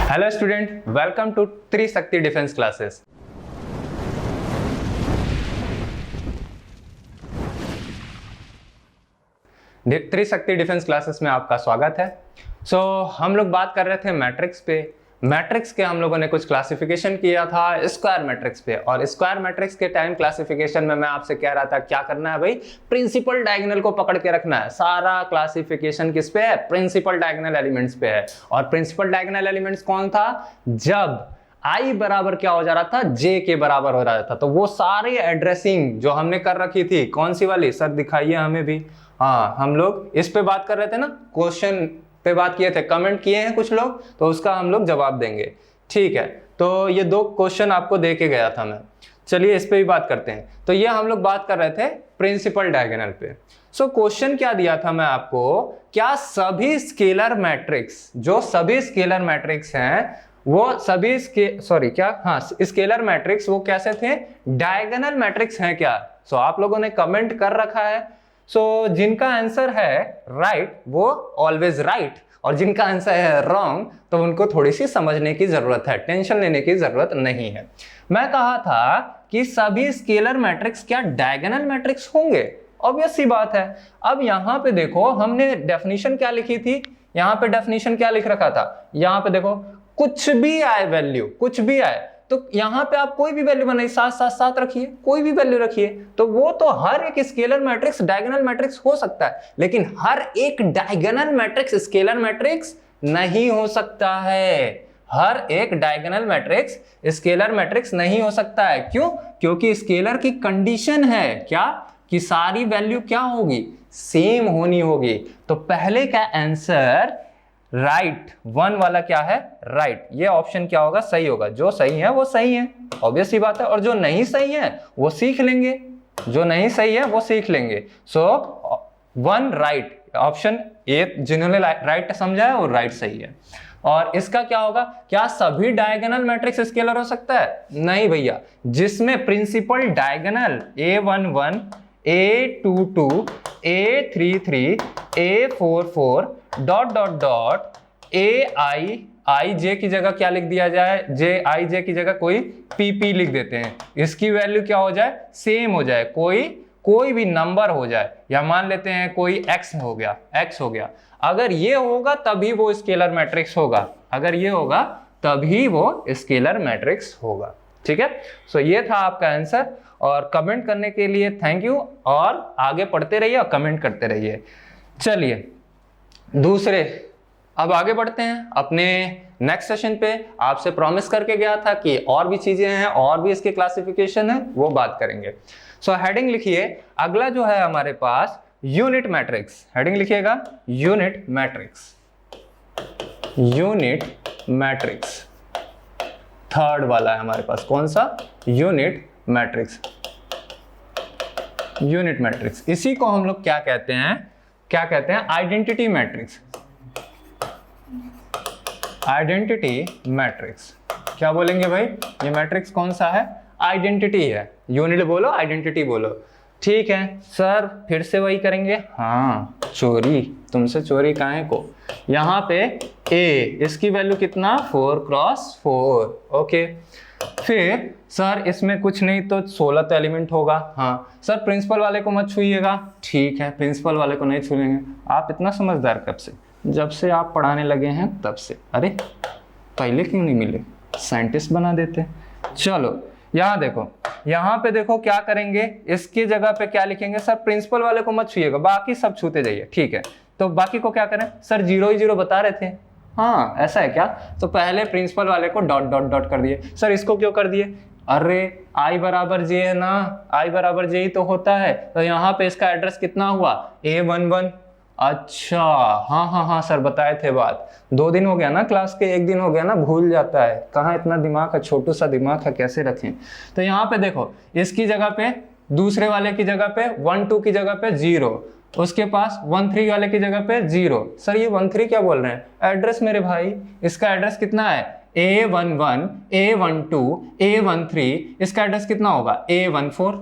Hello student, welcome to Trishakti defence classes. Trishakti defence classes में आपका स्वागत है। हम लोग बात कर रहे थे मैट्रिक्स पे। मैट्रिक्स के हम लोगों ने कुछ क्लासिफिकेशन किया था स्क्वायर मैट्रिक्स पे, और स्क्वायर मैट्रिक्स के टाइम क्लासिफिकेशन में मैं आपसे कह रहा था क्या करना है भाई, प्रिंसिपल डायगोनल को पकड़ के रखना है। सारा क्लासिफिकेशन किस पे है? प्रिंसिपल डायगोनल एलिमेंट्स पे है। और प्रिंसिपल डायगोनल एलिमेंट्स कौन था? जब आई बराबर क्या हो जा रहा था? जे के बराबर हो रहा था। तो वो सारी एड्रेसिंग जो हमने कर रखी थी, कौन सी वाली सर दिखाइए हमें भी। हाँ, हम लोग इस पे बात कर रहे थे ना, क्वेश्चन पे बात किए थे, कमेंट किए हैं कुछ लोग, तो उसका हम लोग जवाब देंगे। ठीक है, तो ये दो क्वेश्चन आपको दे के गया था मैं। चलिए इस पे भी बात करते हैं। तो ये हम लोग बात कर रहे थे प्रिंसिपल डायगोनल पे। क्वेश्चन क्या दिया था मैं आपको, क्या सभी स्केलर मैट्रिक्स, जो सभी स्केलर मैट्रिक्स हैं वो सभी स्केलर मैट्रिक्स वो कैसे थे? डायगोनल मैट्रिक्स हैं क्या? आप लोगों ने कमेंट कर रखा है। जिनका आंसर है राइट वो ऑलवेज राइट, और जिनका आंसर है रॉन्ग तो उनको थोड़ी सी समझने की जरूरत है, टेंशन लेने की जरूरत नहीं है। मैं कहा था कि सभी स्केलर मैट्रिक्स क्या डायगोनल मैट्रिक्स होंगे? ऑब्वियस सी बात है। अब यहां पे देखो, हमने डेफिनेशन क्या लिखी थी, यहां पे डेफिनेशन क्या लिख रखा था, यहां पे देखो कुछ भी आए वैल्यू, कुछ भी आए, तो यहां पे आप कोई भी वैल्यू बनाइए, 7 रखिए, कोई भी वैल्यू रखिए, तो वो तो हर एक स्केलर मैट्रिक्स डायगोनल मैट्रिक्स हो सकता है, लेकिन हर एक डायगोनल मैट्रिक्स स्केलर मैट्रिक्स नहीं हो सकता है। हर एक डायगोनल मैट्रिक्स स्केलर मैट्रिक्स नहीं हो सकता है। क्यों? क्योंकि स्केलर की कंडीशन है क्या, कि सारी वैल्यू क्या होगी? सेम होनी होगी। तो पहले का आंसर राइट, 1 वाला क्या है? राइट। ये ऑप्शन क्या होगा? सही होगा। जो सही है वो सही है, ऑब्वियस सी बात है। और जो नहीं सही है वो सीख लेंगे, जो नहीं सही है वो सीख लेंगे। 1 राइट, ऑप्शन ए जिन्होंने राइट समझा है वो राइट सही है। और इसका क्या होगा? क्या सभी डायगोनल मैट्रिक्स स्केलर हो सकता है? नहीं भैया। जिसमें principal diagonal A11 A22 A33 A44 dot dot dot i j की जगह क्या लिख दिया जाए? जे की जगह कोई पी लिख देते हैं। इसकी वैल्यू क्या हो जाए? सेम हो जाए, कोई भी नंबर हो जाए, या मान लेते हैं कोई x हो गया। अगर ये होगा तभी वो स्केलर मैट्रिक्स होगा, अगर ये होगा तभी वो स्केलर मैट्रिक्स होगा। ठीक है, ये था आपका आंसर। और कमेंट करने के लिए थैंक यू, और आगे पढ़ते रहिए और कमेंट करते रहिए। चलिए दूसरे, अब आगे बढ़ते हैं अपने नेक्स्ट सेशन पे। आपसे प्रॉमिस करके गया था कि और भी चीजें हैं, और भी इसके क्लासिफिकेशन है, वो बात करेंगे। हेडिंग लिखिए, अगला जो है हमारे पास यूनिट मैट्रिक्स। हेडिंग लिखिएगा unit matrix. Unit matrix third वाला है हमारे पास। कौन सा? Unit matrix. यूनिट मैट्रिक्स, इसी को हम लोग क्या कहते हैं? Identity matrix. आइडेंटिटी मैट्रिक्स क्या बोलेंगे भाई? ये मैट्रिक्स कौन सा है? आइडेंटिटी है। यूनिट बोलो, आइडेंटिटी बोलो। ठीक है सर, फिर से वही करेंगे। हाँ, चोरी, तुमसे चोरी काहे को। यहाँ पे ए, इसकी वैल्यू कितना? 4x4। ओके, फिर सर इसमें कुछ नहीं तो 16 तो एलिमेंट होगा। हाँ सर, प्रिंसिपल वाले को मत छूइएगा। ठीक है, प्रिंसिपल वाले को नहीं छूएंगे। आप इतना समझदार कब से? जब से आप पढ़ाने लगे हैं तब से। अरे पहले क्यों नहीं मिले? साइंटिस्ट बना देते। चलो यहाँ देखो, यहाँ पे देखो क्या करेंगे, इसकी जगह पे क्या लिखेंगे? सर प्रिंसिपल वाले को मत छूइएगा, बाकी सब छूते जाइए। ठीक है, तो बाकी को क्या करें? सर 0 ही 0 बता रहे थे। हाँ ऐसा है क्या? तो पहले प्रिंसिपल वाले को डॉट डॉट डॉट कर दिए। सर इसको क्यों कर दिए? अरे आई बराबर जे है ना, आई बराबर जे ही तो होता है। तो यहाँ पे इसका एड्रेस कितना हुआ? A11। अच्छा हाँ सर बताए थे बात। 2 दिन हो गया ना क्लास के, 1 दिन हो गया ना, भूल जाता है। कहाँ इतना दिमाग है, छोटू सा दिमाग है, कैसे रखें। तो यहाँ पे देखो, इसकी जगह पे, दूसरे वाले की जगह पे 1 2 की जगह पे 0, उसके पास 1 3 वाले की जगह पे 0। सर ये 1 3 क्या बोल रहे हैं? एड्रेस मेरे भाई, इसका एड्रेस कितना है? A11 A12 A13, इसका एड्रेस कितना होगा? A14।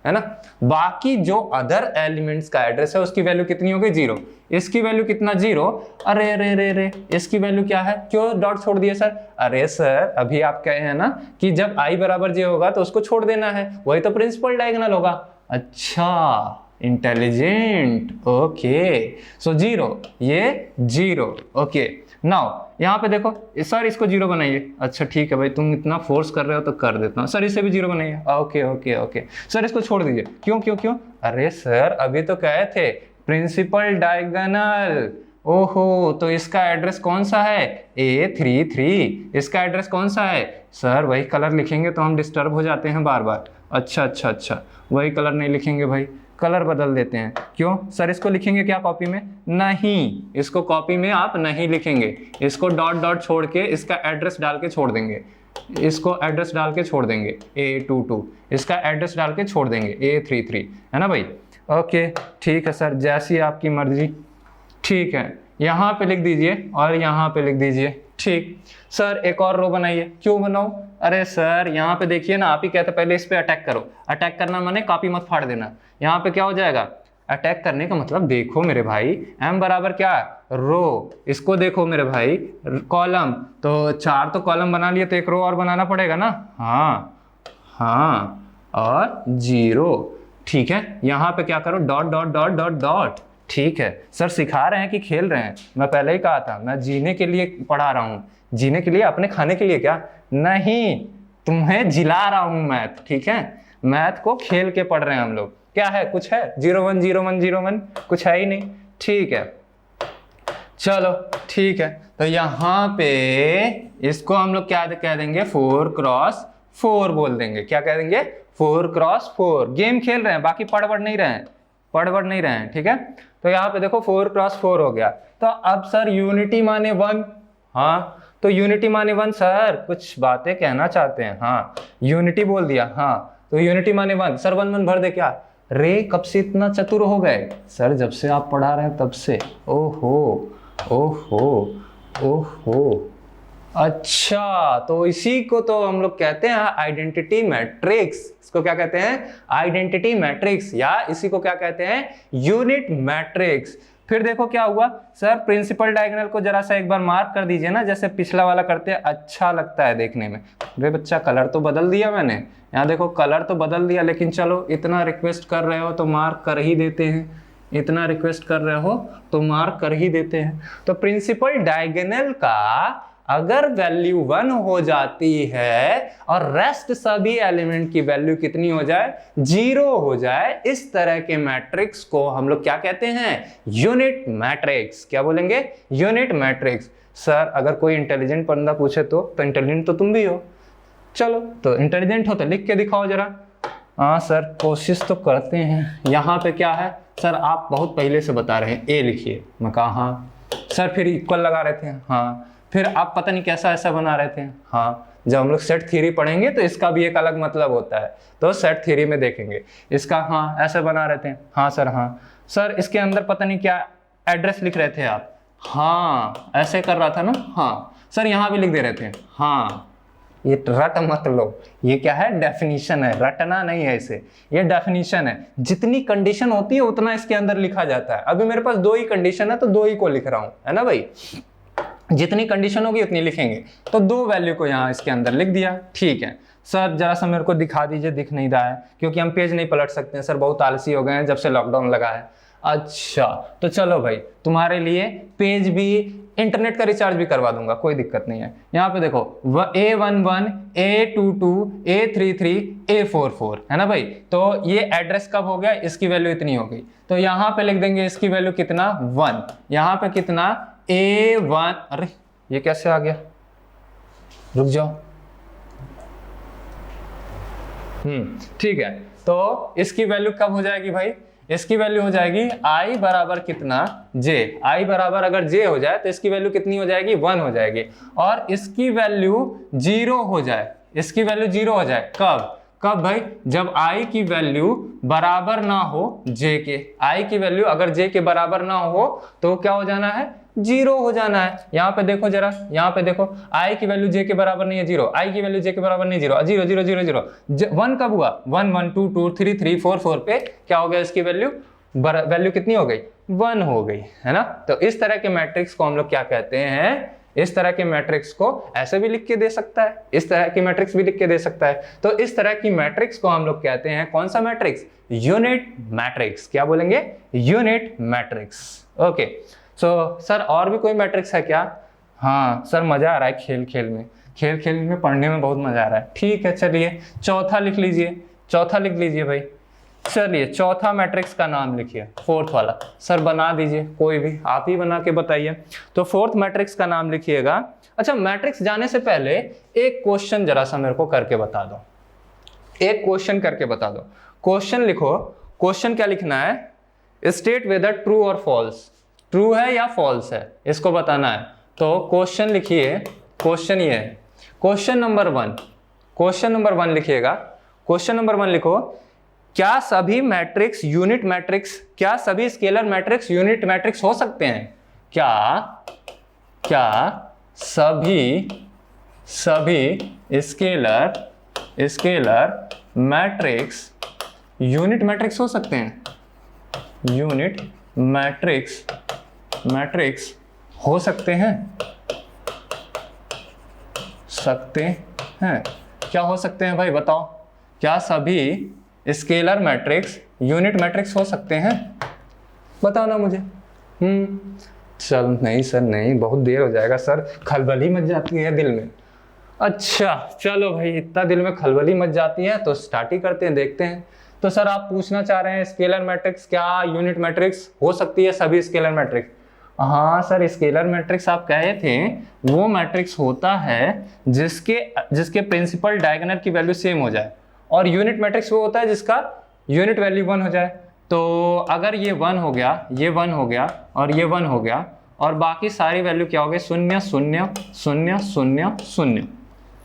है ना। बाकी जो अदर एलिमेंट्स का एड्रेस है उसकी वैल्यू कितनी होगी 0। इसकी वैल्यू कितना 0। अरे अरे अरे अरे इसकी वैल्यू क्या है, क्यों डॉट छोड़ दिया सर। अरे सर अभी आप कहे हैं ना कि जब i बराबर j होगा तो उसको छोड़ देना है, वही तो प्रिंसिपल डायगोनल होगा। अच्छा इंटेलिजेंट, ओके। सो 0, ये 0, ओके। नाउ यहाँ पे देखो सर इसको 0 बनाइए। अच्छा ठीक है भाई, तुम इतना फोर्स कर रहे हो तो कर देता हूँ। सर इसे भी 0 बनाइए। Okay okay okay. सर इसको छोड़ दीजिए। क्यों क्यों क्यों। अरे सर अभी तो कहे थे प्रिंसिपल डायगोनल। ओहो, तो इसका एड्रेस कौन सा है A33। इसका एड्रेस कौन सा है सर, वही कलर लिखेंगे तो हम डिस्टर्ब हो जाते हैं बार बार। अच्छा अच्छा अच्छा, वही कलर नहीं लिखेंगे भाई, कलर बदल देते हैं। क्यों सर, इसको लिखेंगे क्या कॉपी में, नहीं, इसको कॉपी में आप नहीं लिखेंगे। इसको डॉट डॉट छोड़ के इसका एड्रेस डाल के छोड़ देंगे, इसको एड्रेस डाल के छोड़ देंगे A22, इसका एड्रेस डाल के छोड़ देंगे A33, है ना भाई। ओके ठीक है सर, जैसी आपकी मर्जी। ठीक है, यहाँ पे लिख दीजिए और यहाँ पे लिख दीजिए। ठीक सर, एक और रो बनाइए। क्यों बनाऊं। अरे सर यहाँ पे देखिए ना, आप ही कहते पहले इस पे अटैक करो। अटैक करना माने कॉपी मत फाड़ देना। यहाँ पे क्या हो जाएगा, अटैक करने का मतलब देखो मेरे भाई, m बराबर क्या रो, इसको देखो मेरे भाई कॉलम। तो 4 तो कॉलम बना लिए, तो एक रो और बनाना पड़ेगा ना। हाँ हाँ, और 0। ठीक है, यहाँ पे क्या करो, dot dot dot dot dot. ठीक है सर, सिखा रहे हैं कि खेल रहे हैं। मैं पहले ही कहा था मैं जीने के लिए पढ़ा रहा हूँ, जीने के लिए, अपने खाने के लिए क्या नहीं, तुम्हें जिला रहा हूँ मैथ। ठीक है, मैथ को खेल के पढ़ रहे हैं हम लोग। क्या है, कुछ है 0 1 0 1 0 1, कुछ है ही नहीं। ठीक है चलो ठीक है, तो यहाँ पे इसको हम लोग क्या कह देंगे, 4x4 बोल देंगे। क्या कह देंगे, 4x4। गेम खेल रहे हैं, बाकी पढ़ नहीं रहे हैं, पढ़ नहीं रहे हैं। ठीक है, तो यहाँ पे देखो 4x4 हो गया। तो अब सर यूनिटी माने 1, हाँ तो यूनिटी माने 1 सर, कुछ बातें कहना चाहते हैं। हाँ यूनिटी बोल दिया, हाँ तो यूनिटी माने 1। सर 1 1 भर दे क्या रे, कब से इतना चतुर हो गए सर, जब से आप पढ़ा रहे हैं तब से। ओहो ओहो ओहो, अच्छा तो इसी को तो हम लोग कहते हैं आइडेंटिटी मैट्रिक्स। इसको क्या कहते हैं, आइडेंटिटी मैट्रिक्स, या इसी को क्या कहते हैं, यूनिट मैट्रिक्स। फिर देखो क्या हुआ सर, प्रिंसिपल डायगोनल को जरा सा एक बार मार्क कर दीजिए ना, जैसे पिछला वाला करते हैं, अच्छा लगता है देखने में। अरे बच्चा कलर तो बदल दिया मैंने, यहाँ देखो कलर तो बदल दिया, लेकिन चलो इतना रिक्वेस्ट कर रहे हो तो मार्क कर ही देते हैं, इतना रिक्वेस्ट कर रहे हो तो मार्क कर ही देते हैं। तो प्रिंसिपल डायगोनल का अगर वैल्यू 1 हो जाती है और रेस्ट सभी एलिमेंट की वैल्यू कितनी हो जाए, 0 हो जाए, इस तरह के मैट्रिक्स को हम लोग क्या कहते हैं, यूनिट मैट्रिक्स। क्या बोलेंगे, यूनिट मैट्रिक्स। सर अगर कोई इंटेलिजेंट बंदा पूछे तो इंटेलिजेंट तो तुम भी हो, चलो तो इंटेलिजेंट हो तो लिख के दिखाओ जरा। हाँ सर कोशिश तो करते हैं। यहाँ पे क्या है सर, आप बहुत पहले से बता रहे हैं, ए लिखिए। मैं कहा हाँ सर, फिर इक्वल लगा रहे थे, हाँ फिर आप पता नहीं कैसा ऐसा बना रहे थे। हाँ जब हम लोग सेट थ्योरी पढ़ेंगे तो इसका भी एक अलग मतलब होता है, तो सेट थ्योरी में देखेंगे इसका। हाँ ऐसे बना रहे थे, हाँ सर, हाँ सर इसके अंदर पता नहीं क्या एड्रेस लिख रहे थे आप, हाँ ऐसे कर रहा था ना, हाँ सर यहाँ भी लिख दे रहे थे। हाँ ये रट मत लो, ये क्या है, डेफिनेशन है, रटना नहीं है इसे, ये डेफिनेशन है। जितनी कंडीशन होती है उतना इसके अंदर लिखा जाता है। अभी मेरे पास 2 ही कंडीशन है तो 2 ही को लिख रहा हूँ, है ना भाई। जितनी कंडीशन होगी उतनी लिखेंगे, तो 2 वैल्यू को यहाँ इसके अंदर लिख दिया। ठीक है सर, जरा सा मेरे को दिखा दीजिए, दिख नहीं रहा है क्योंकि हम पेज नहीं पलट सकते हैं सर, बहुत आलसी हो गए हैं जब से लॉकडाउन लगा है। अच्छा तो चलो भाई, तुम्हारे लिए पेज भी, इंटरनेट का रिचार्ज भी करवा दूंगा, कोई दिक्कत नहीं है। यहाँ पे देखो A11, A22, A33, A44, है ना भाई। तो ये एड्रेस कब हो गया, इसकी वैल्यू इतनी हो गई, तो यहाँ पे लिख देंगे इसकी वैल्यू कितना 1, यहाँ पे कितना A1। अरे ये कैसे आ गया, रुक जाओ। ठीक है, तो इसकी वैल्यू कब हो जाएगी भाई, इसकी वैल्यू हो जाएगी i बराबर कितना j। i बराबर अगर j हो जाए तो इसकी वैल्यू कितनी हो जाएगी, 1 हो जाएगी। और इसकी वैल्यू 0 हो जाए, इसकी वैल्यू 0 हो जाए कब, कब भाई, जब i की वैल्यू बराबर ना हो j के। i की वैल्यू अगर j के बराबर ना हो तो क्या हो जाना है, जीरो हो जाना है। यहाँ पे देखो जरा, यहाँ पे देखो i की वैल्यू j के बराबर नहीं है जीरो, i की वैल्यू j के बराबर नहीं zero, zero zero zero zero, 1 कब हुआ, 1 1 2 2 3 3 4 4 पे क्या हो गया, इसकी वैल्यू कितनी हो गई, 1 हो गई, है ना। तो इस तरह के मैट्रिक्स को हम लोग क्या कहते हैं, इस तरह के मैट्रिक्स को ऐसे भी लिख के दे सकता है, इस तरह की मैट्रिक्स भी लिख के दे सकता है। तो इस तरह की मैट्रिक्स को हम लोग कहते हैं कौन सा मैट्रिक्स, यूनिट मैट्रिक्स। क्या बोलेंगे, unit matrix. Okay, so sir और भी कोई मैट्रिक्स है क्या? हाँ सर, मजा आ रहा है खेल खेल में, खेल खेल में पढ़ने में बहुत मजा आ रहा है। ठीक है, चलिए चौथा लिख लीजिए, चौथा लिख लीजिए भाई। चलिए चौथा मैट्रिक्स का नाम लिखिए, फोर्थ वाला। सर बना दीजिए, कोई भी आप ही बना के बताइए। तो फोर्थ मैट्रिक्स का नाम लिखिएगा। अच्छा, मैट्रिक्स जाने से पहले एक क्वेश्चन जरा सा मेरे को करके बता दो, एक क्वेश्चन करके बता दो। क्वेश्चन लिखो, क्वेश्चन क्या लिखना है, स्टेट वेदर ट्रू और फॉल्स, ट्रू है या फॉल्स है, इसको बताना है। तो क्वेश्चन लिखिए, क्वेश्चन ये है, क्वेश्चन नंबर 1, क्वेश्चन नंबर 1 लिखिएगा। क्वेश्चन नंबर 1 लिखो, क्या सभी मैट्रिक्स यूनिट मैट्रिक्स, क्या सभी स्केलर मैट्रिक्स यूनिट मैट्रिक्स हो सकते हैं? क्या सभी स्केलर मैट्रिक्स यूनिट मैट्रिक्स हो सकते हैं? यूनिट मैट्रिक्स हो सकते हैं? क्या हो सकते हैं भाई, बताओ। क्या सभी स्केलर मैट्रिक्स यूनिट मैट्रिक्स हो सकते हैं? बताओ ना मुझे। चल नहीं सर, नहीं, बहुत देर हो जाएगा सर, खलबली मच जाती है दिल में। अच्छा चलो भाई, इतना दिल में खलबली मच जाती है तो स्टार्ट ही करते हैं, देखते हैं। तो सर आप पूछना चाह रहे हैं स्केलर मैट्रिक्स क्या यूनिट मैट्रिक्स हो सकती है, सभी स्केलर मैट्रिक्स? हाँ सर, स्केलर मैट्रिक्स आप कहे थे वो मैट्रिक्स होता है जिसके प्रिंसिपल डायगोनल की वैल्यू सेम हो जाए, और यूनिट मैट्रिक्स वो होता है जिसका यूनिट वैल्यू 1 हो जाए। तो अगर ये 1 हो गया, ये 1 हो गया और ये 1 हो गया, और बाकी सारी वैल्यू क्या हो गई, 0 0 0 0 0,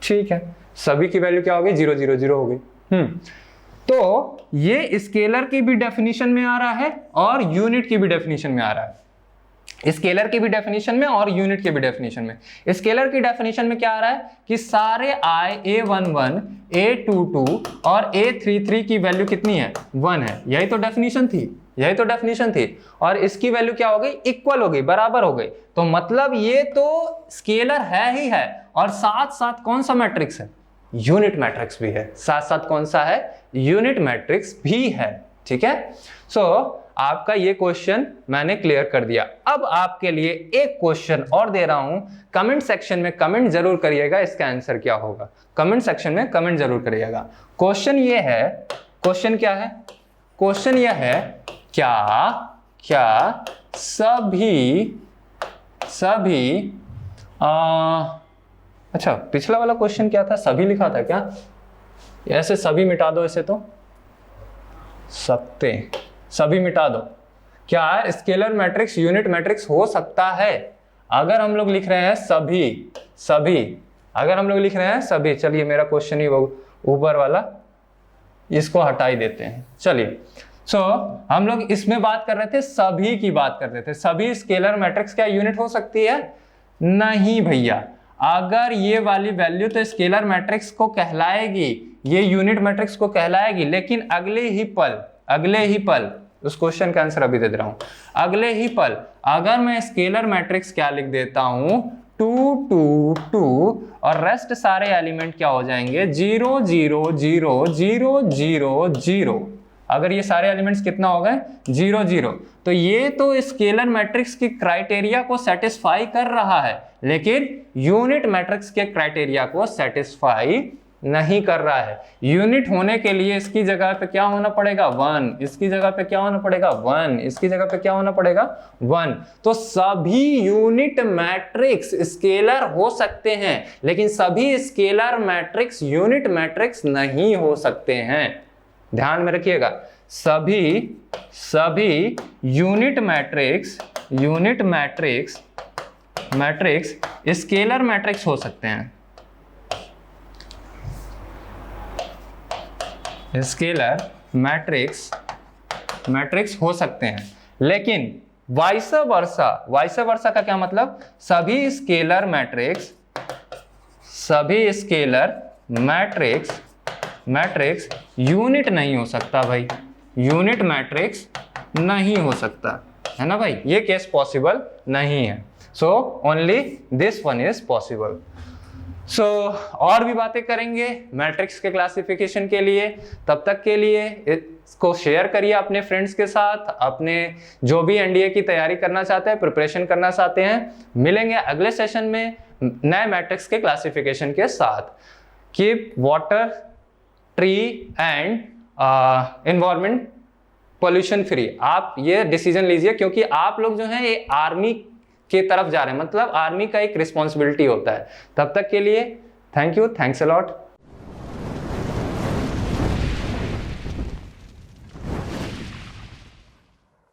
ठीक है, सभी की वैल्यू क्या हो गई, 0 0 0 हो गई। तो ये स्केलर की भी डेफिनेशन में आ रहा है और यूनिट की भी डेफिनेशन में आ रहा है, स्केलर की भी डेफिनेशन में और यूनिट के भी डेफिनेशन में। स्केलर की डेफिनेशन में क्या आ रहा है कि सारे i a11 a22 और a33 की वैल्यू कितनी है, 1 है। यही तो डेफिनेशन थी, और इसकी वैल्यू क्या हो गई, इक्वल हो गई, बराबर हो गई। तो मतलब ये तो स्केलर है ही है, और साथ साथ कौन सा मैट्रिक्स है, यूनिट मैट्रिक्स भी है, साथ साथ कौन सा है, यूनिट मैट्रिक्स भी है। ठीक है, सो आपका ये क्वेश्चन मैंने क्लियर कर दिया। अब आपके लिए एक क्वेश्चन और दे रहा हूं, कमेंट सेक्शन में कमेंट जरूर करिएगा इसका आंसर क्या होगा, कमेंट सेक्शन में कमेंट जरूर करिएगा। क्वेश्चन ये है, क्वेश्चन क्या है, क्वेश्चन ये है, क्या सभी अच्छा, पिछला वाला क्वेश्चन क्या था, सभी लिखा था क्या, ऐसे सभी मिटा दो, ऐसे तो सकते, सभी मिटा दो। क्या स्केलर मैट्रिक्स यूनिट मैट्रिक्स हो सकता है? अगर हम लोग लिख रहे हैं सभी, अगर हम लोग लिख रहे हैं सभी, चलिए मेरा क्वेश्चन ही वो ऊपर वाला, इसको हटा ही देते हैं। चलिए, सो हम लोग इसमें बात कर रहे थे, सभी की बात कर रहे थे, सभी स्केलर मैट्रिक्स क्या यूनिट हो सकती है? नहीं भैया, अगर ये वाली वैल्यू तो स्केलर मैट्रिक्स को कहलाएगी, ये यूनिट मैट्रिक्स को कहलाएगी, लेकिन अगले ही पल उस क्वेश्चन का आंसर अभी दे रहा हूं, अगले ही पल अगर मैं स्केलर मैट्रिक्स क्या लिख देता हूं, 2 2 2, और रेस्ट सारे एलिमेंट क्या हो जाएंगे, 0 0 0 0 0 0। अगर ये सारे एलिमेंट्स कितना हो गए, 0 0, तो ये तो स्केलर मैट्रिक्स की क्राइटेरिया को सेटिस्फाई कर रहा है, लेकिन यूनिट मैट्रिक्स के क्राइटेरिया को सेटिस्फाई नहीं कर रहा है। यूनिट होने के लिए इसकी जगह पे क्या होना पड़ेगा, 1, इसकी जगह पे क्या होना पड़ेगा, 1, इसकी जगह पे क्या होना पड़ेगा, 1। तो सभी यूनिट मैट्रिक्स स्केलर हो सकते हैं, लेकिन सभी स्केलर मैट्रिक्स यूनिट मैट्रिक्स नहीं हो सकते हैं। ध्यान में रखिएगा, सभी यूनिट मैट्रिक्स स्केलर मैट्रिक्स हो सकते हैं, स्केलर मैट्रिक्स हो सकते हैं, वाइस वर्सा का क्या मतलब, सभी स्केलर मैट्रिक्स यूनिट नहीं हो सकता भाई, यूनिट मैट्रिक्स नहीं हो सकता है ना भाई, ये केस पॉसिबल नहीं है। So only this one is possible. So और भी बातें करेंगे मैट्रिक्स के क्लासिफिकेशन के लिए, तब तक के लिए इसको शेयर करिए अपने फ्रेंड्स के साथ, अपने जो भी एनडीए की तैयारी करना चाहते हैं, प्रिपरेशन करना चाहते हैं। मिलेंगे अगले सेशन में नए मैट्रिक्स के क्लासिफिकेशन के साथ। Keep water, tree and environment pollution free. आप ये डिसीजन लीजिए, क्योंकि आप लोग जो हैं ये आर्मी के तरफ जा रहे हैं, मतलब आर्मी का एक रिस्पॉन्सिबिलिटी होता है। तब तक के लिए thank you, thanks a lot.